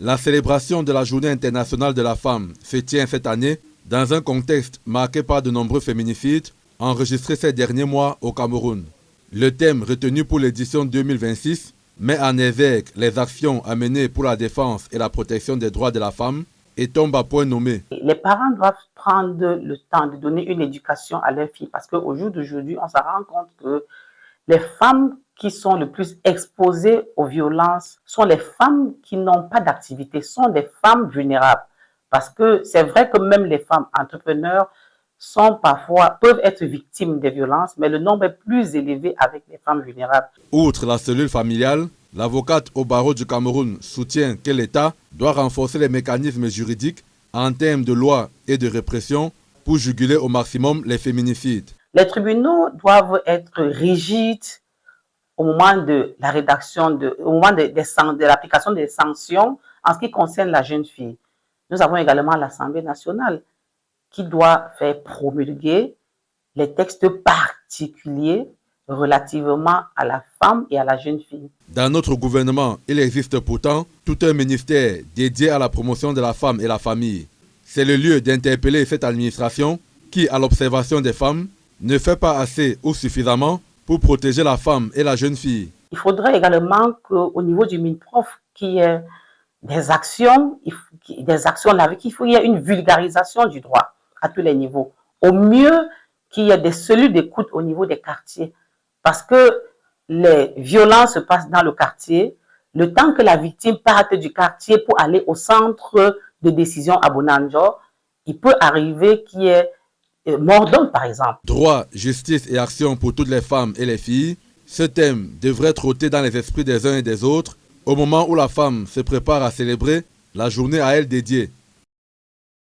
La célébration de la Journée internationale de la femme se tient cette année dans un contexte marqué par de nombreux féminicides enregistrés ces derniers mois au Cameroun. Le thème retenu pour l'édition 2026 met en exergue les actions à mener pour la défense et la protection des droits de la femme et tombe à point nommé. Les parents doivent prendre le temps de donner une éducation à leurs filles parce qu'au jour d'aujourd'hui, on se rend compte que les femmes qui sont le plus exposées aux violences sont les femmes qui n'ont pas d'activité, sont des femmes vulnérables. Parce que c'est vrai que même les femmes entrepreneurs peuvent être victimes des violences, mais le nombre est plus élevé avec les femmes vulnérables. Outre la cellule familiale, l'avocate au barreau du Cameroun soutient que l'État doit renforcer les mécanismes juridiques en termes de loi et de répression pour juguler au maximum les féminicides. Les tribunaux doivent être rigides au moment de la rédaction, au moment de l'application des sanctions en ce qui concerne la jeune fille. Nous avons également l'Assemblée nationale qui doit faire promulguer les textes particuliers relativement à la femme et à la jeune fille. Dans notre gouvernement, il existe pourtant tout un ministère dédié à la promotion de la femme et la famille. C'est le lieu d'interpeller cette administration qui, à l'observation des femmes, ne fait pas assez ou suffisamment pour protéger la femme et la jeune fille. Il faudrait également qu'au niveau du MINPROF, qu'il y ait des actions, il y ait une vulgarisation du droit à tous les niveaux. Au mieux, qu'il y ait des cellules d'écoute au niveau des quartiers. Parce que les violences se passent dans le quartier, le temps que la victime parte du quartier pour aller au centre de décision à Bonanjo, il peut arriver qu'il y ait mort d'homme, par exemple. Droit, justice et action pour toutes les femmes et les filles, ce thème devrait trotter dans les esprits des uns et des autres au moment où la femme se prépare à célébrer la journée à elle dédiée.